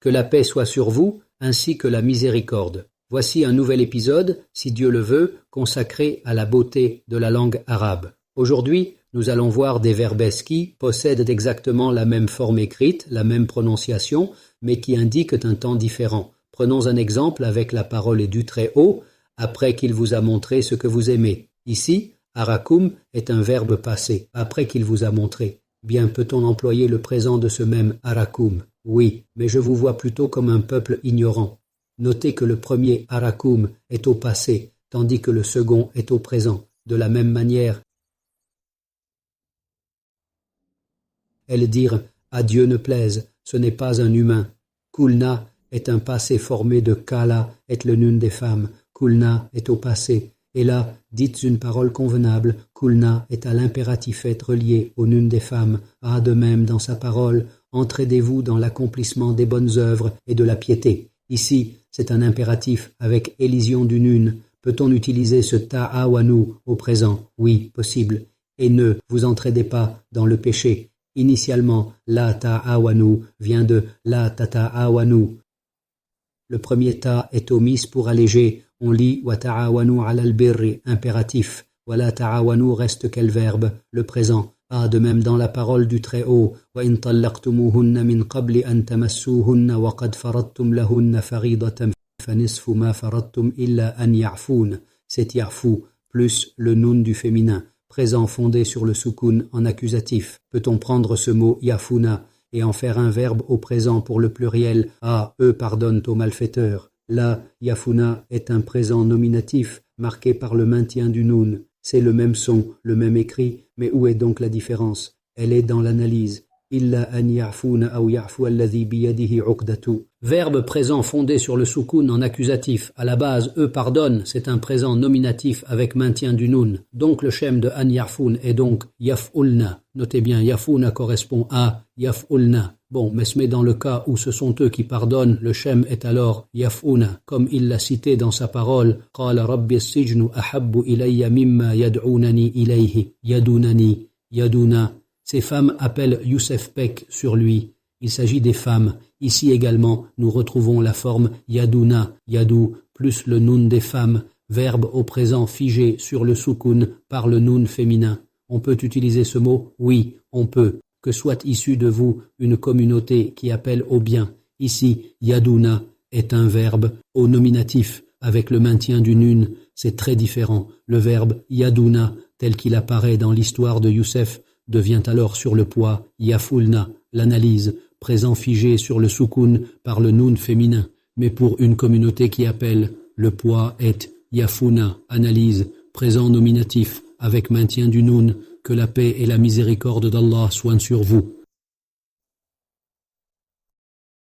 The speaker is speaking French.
Que la paix soit sur vous, ainsi que la miséricorde. Voici un nouvel épisode, si Dieu le veut, consacré à la beauté de la langue arabe. Aujourd'hui, nous allons voir des verbes qui possèdent exactement la même forme écrite, la même prononciation, mais qui indiquent un temps différent. Prenons un exemple avec la parole est du très haut, après qu'il vous a montré ce que vous aimez. Ici, arakum est un verbe passé, après qu'il vous a montré. Bien, peut-on employer le présent de ce même arakum? Oui, mais je vous vois plutôt comme un peuple ignorant. Notez que le premier arakum est au passé, tandis que le second est au présent. De la même manière, elles dirent « à Dieu ne plaise, ce n'est pas un humain ». Kulna est un passé formé de kala, est le nun des femmes. Kulna est au passé. Et là, dites une parole convenable. Kulna est à l'impératif être relié au nun des femmes. Ah, de même, dans sa parole, entraidez-vous dans l'accomplissement des bonnes œuvres et de la piété. Ici, c'est un impératif avec élision du nun. Peut-on utiliser ce ta'awanu au présent? Oui, possible. Et ne vous entraidez pas dans le péché. Initialement, la ta'awanu vient de la tata'awanu. Le premier ta est omis pour alléger. On lit wa ta'awanu ala al-birri, impératif. Wa la ta'awanu reste quel verbe? Le présent. Ah, de même dans la parole du Très-Haut, وَإِن طَلَّقْتُمُوهُنَّ مِنْ قَبْلِ أَنْ تَمَسُّوهُنَّ وَقَدْ فَرَضْتُمْ لَهُنَّ فَرِيضَةً فَنِصْفُ مَا فَرَضْتُمْ إِلَّا أَنْ يَعْفُونَ. C'est yarfou, plus le nun du féminin, présent fondé sur le soukoun en accusatif. Peut-on prendre ce mot yafuna et en faire un verbe au présent pour le pluriel? Ah, eux pardonnent aux malfaiteurs. Là, yafuna est un présent nominatif marqué par le maintien du nun. C'est le même son, le même écrit, mais où est donc la différence? Elle est dans l'analyse. Illa an ya'funa aw ya'fu alladhi biyadihi 'uqdatu. Verbe présent fondé sur le soukoun en accusatif. À la base, eux pardonnent, c'est un présent nominatif avec maintien du nun. Donc le shem de an ya'fun est donc yaf'ulna. Notez bien, yafuna correspond à yaf'ulna. Bon, mais dans le cas où ce sont eux qui pardonnent, le shem est alors yaf'una, comme il l'a cité dans sa parole. Qala rabbi as-sijnu ahabbu ilayya mimma yad'unani ilayhi. Yadunani, yaduna. Ces femmes appellent Youssef Peck sur lui. Il s'agit des femmes. Ici également, nous retrouvons la forme yaduna, yadou, plus le nun des femmes, verbe au présent figé sur le soukoun par le nun féminin. On peut utiliser ce mot? Oui, on peut. Que soit issue de vous une communauté qui appelle au bien. Ici, yaduna est un verbe au nominatif avec le maintien du nun. C'est très différent. Le verbe yaduna, tel qu'il apparaît dans l'histoire de Youssef, devient alors sur le poids yafulna, l'analyse, présent figé sur le soukoun par le nun féminin. Mais pour une communauté qui appelle, le poids est yafuna, analyse, présent nominatif, avec maintien du nun. Que la paix et la miséricorde d'Allah soient sur vous.